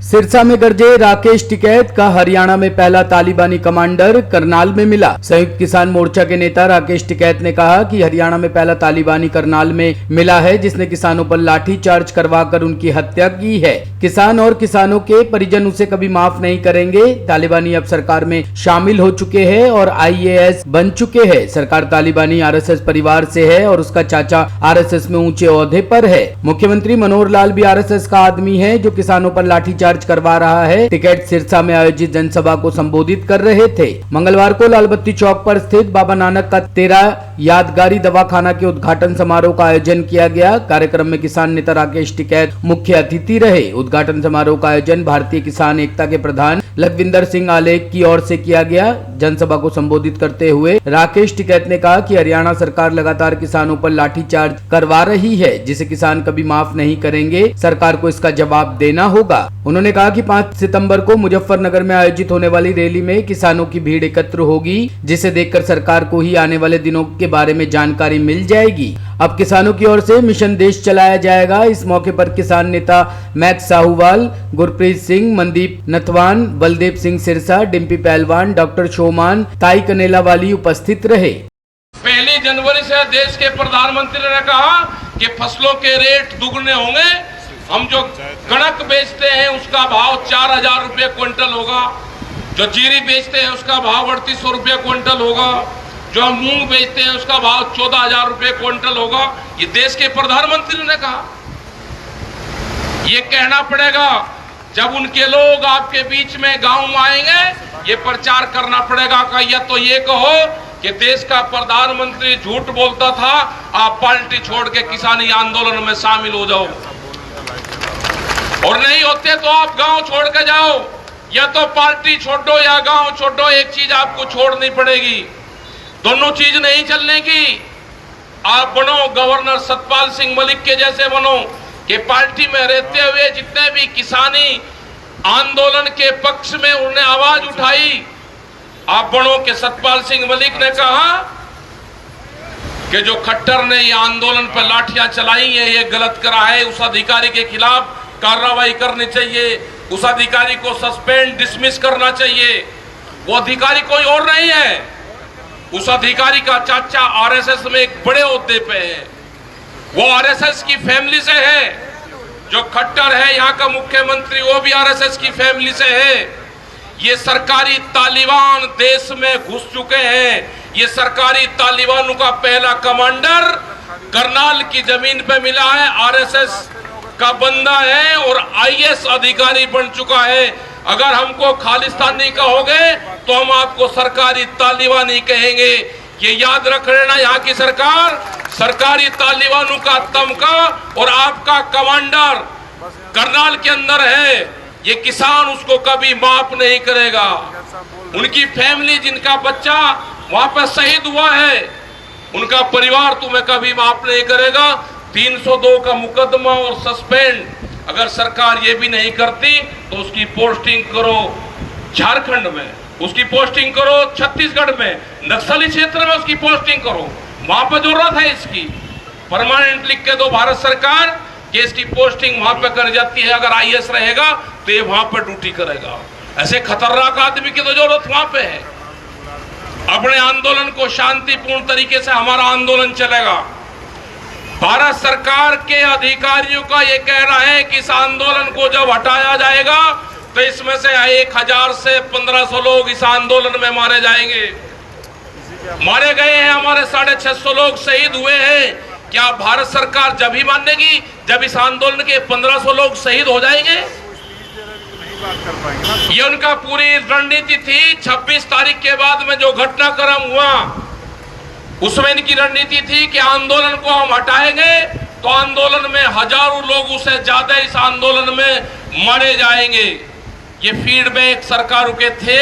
सिरसा में गरजे राकेश टिकैत का हरियाणा में पहला तालिबानी कमांडर करनाल में मिला। संयुक्त किसान मोर्चा के नेता राकेश टिकैत ने कहा कि हरियाणा में पहला तालिबानी करनाल में मिला है जिसने किसानों पर लाठी चार्ज करवाकर उनकी हत्या की है। किसान और किसानों के परिजन उसे कभी माफ नहीं करेंगे। तालिबानी अब सरकार में शामिल हो चुके हैं और IAS बन चुके हैं। सरकार तालिबानी RSS परिवार से है और उसका चाचा RSS में ऊंचे ओहदे पर है। मुख्यमंत्री मनोहर लाल भी RSS का आदमी है जो किसानों पर लाठी चार्ज करवा रहा है। टिकैत सिरसा में आयोजित जनसभा को संबोधित कर रहे थे। मंगलवार को लालबत्ती चौक पर स्थित बाबा नानक का 13 यादगारी दवाखाना के उद्घाटन समारोह का आयोजन किया गया। कार्यक्रम में किसान नेता राकेश टिकैत मुख्य अतिथि रहे। उद्घाटन समारोह का आयोजन भारतीय किसान एकता के प्रधान लखविंदर सिंह आलेख की ओर से किया गया। जनसभा को संबोधित करते हुए राकेश टिकैत ने कहा कि हरियाणा सरकार लगातार किसानों पर लाठीचार्ज करवा रही है जिसे किसान कभी माफ नहीं करेंगे। सरकार को इसका जवाब देना होगा। उन्होंने कहा कि 5 सितंबर को मुजफ्फरनगर में आयोजित होने वाली रैली में किसानों की भीड़ एकत्र होगी जिसे देखकर सरकार को ही आने वाले दिनों के बारे में जानकारी मिल जाएगी। अब किसानों की ओर से मिशन देश चलाया जाएगा। इस मौके पर किसान नेता मैक्स साहूवाल, गुरप्रीत सिंह, मनदीप नथवान, बलदेव सिंह सिरसा, डिम्पी पहलवान, डॉक्टर शोमान, ताई कनेला वाली उपस्थित रहे। 1 जनवरी से देश के प्रधानमंत्री ने कहा कि फसलों के रेट दुगने होंगे। हम जो कणक बेचते हैं उसका भाव 4000 रुपये क्विंटल होगा। जो जीरी बेचते हैं उसका भाव 3800 रुपये क्विंटल होगा। जो हम मूंग बेचते हैं उसका भाव 14000 रुपये क्विंटल होगा। ये देश के प्रधानमंत्री ने कहा। ये कहना पड़ेगा जब उनके लोग आपके बीच में गांव में आएंगे, ये प्रचार करना पड़ेगा कि या तो ये कहो कि देश का प्रधानमंत्री झूठ बोलता था, आप पार्टी छोड़ के किसानी आंदोलन में शामिल हो जाओ, और नहीं होते तो आप गांव छोड़ के जाओ। या तो पार्टी छोड़ो या गांव छोड़ो, एक चीज आपको छोड़नी पड़ेगी। दोनों चीज नहीं चलने की। आप बनो गवर्नर सतपाल सिंह मलिक के जैसे बनो कि पार्टी में रहते हुए जितने भी किसानी आंदोलन के पक्ष में उन्होंने आवाज उठाई, आप बनो कि सतपाल सिंह मलिक ने कहा कि जो खट्टर ने ये आंदोलन पर लाठियां चलाई है, ये गलत करा है, उस अधिकारी के खिलाफ कार्रवाई करनी चाहिए, उस अधिकारी को सस्पेंड डिसमिस करना चाहिए। वो अधिकारी कोई और नहीं है, उस अधिकारी का चाचा RSS में एक बड़े ओहदे पे है। वो RSS की फैमिली से है। जो खट्टर है यहाँ का मुख्यमंत्री, वो भी RSS की फैमिली से है। ये सरकारी तालिबान देश में घुस चुके हैं। ये सरकारी तालिबानों का पहला कमांडर करनाल की जमीन पे मिला है, RSS का बंदा है और IAS अधिकारी बन चुका है। अगर हमको खालिस्तानी कहोगे तो हम आपको सरकारी तालिबानी कहेंगे। ये याद रख लेना, यहाँ की सरकार सरकारी तालिबानों का तमका और आपका कमांडर करनाल के अंदर है। ये किसान उसको कभी माफ नहीं करेगा। उनकी फैमिली, जिनका बच्चा वहां पर शहीद हुआ है, उनका परिवार तुम्हें कभी माफ नहीं करेगा। 302 का मुकदमा और सस्पेंड अगर सरकार ये भी नहीं करती तो उसकी पोस्टिंग करो झारखंड में, उसकी पोस्टिंग करो छत्तीसगढ़ में, नक्सली क्षेत्र में उसकी पोस्टिंग करो। वहां पर जरूरत है इसकी। परमानेंट लिख के दो भारत सरकार कि इसकी पोस्टिंग वहां पर कर जाती है। अगर IAS रहेगा तो ये वहां पर ड्यूटी करेगा। ऐसे खतरनाक आदमी की तो जरूरत वहां पे है। अपने आंदोलन को शांतिपूर्ण तरीके से हमारा आंदोलन चलेगा। भारत सरकार के अधिकारियों का यह कहना है कि इस आंदोलन को जब हटाया जाएगा तो इसमें से 1000 से 1500 लोग इस आंदोलन में मारे जाएंगे। मारे गए हैं, हमारे 650 लोग शहीद हुए हैं। क्या भारत सरकार जब ही मानेगी जब इस आंदोलन के 1500 लोग शहीद हो जाएंगे? ये उनका पूरी रणनीति थी। 26 तारीख के बाद में जो घटनाक्रम हुआ उसमें इनकी रणनीति थी कि आंदोलन को हम हटाएंगे तो आंदोलन में हजारों लोग उससे ज्यादा इस आंदोलन में मारे जाएंगे। ये फीडबैक सरकारों के थे।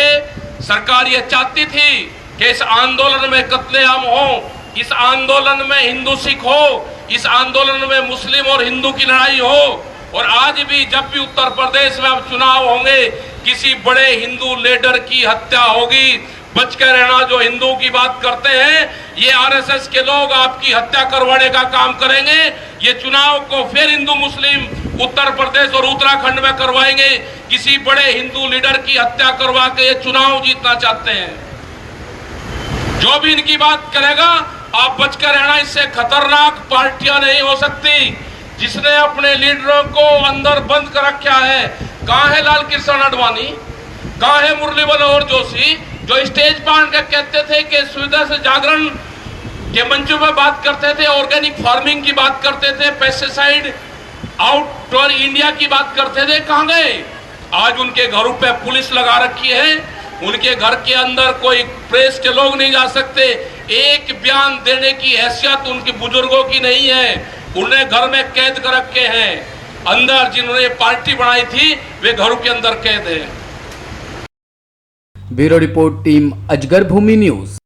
सरकार ये चाहती थी कि इस आंदोलन में कत्लेआम हो, इस आंदोलन में हिंदू सिख हो, इस आंदोलन में मुस्लिम और हिंदू की लड़ाई हो। और आज भी जब भी उत्तर प्रदेश में अब चुनाव होंगे, किसी बड़े हिंदू लीडर की हत्या होगी बच कर रहना। जो हिंदू की बात करते हैं, ये आरएसएस के लोग आपकी हत्या करवाने का काम करेंगे। ये चुनाव को फिर हिंदू मुस्लिम उत्तर प्रदेश और उत्तराखंड में करवाएंगे। किसी बड़े हिंदू लीडर की हत्या करवा के ये चुनाव जीतना चाहते हैं। जो भी इनकी बात करेगा, आप बचकर रहना। इससे खतरनाक पार्टियां नहीं हो सकती। जिसने अपने लीडरों को अंदर बंद कर रखा है, कहां है लाल कृष्ण आडवाणी, कहां है मुरली मनोहर जोशी, जो स्टेज पर कहते थे कि सुविधा से जागरण के मंचों में बात करते थे, ऑर्गेनिक फार्मिंग की बात करते थे, पेस्टिसाइड आउट ऑफ इंडिया की बात करते थे, कहां गए? आज उनके घरों पे पुलिस लगा रखी है। उनके घर के अंदर कोई प्रेस के लोग नहीं जा सकते। एक बयान देने की हैसियत उनके बुजुर्गों की नहीं है। उन्हें घर में कैद कर रखे हैं। अंदर जिन्होंने पार्टी बनाई थी, वे घरों के अंदर कैद है। ब्यूरो रिपोर्ट, टीम अजगर भूमि न्यूज।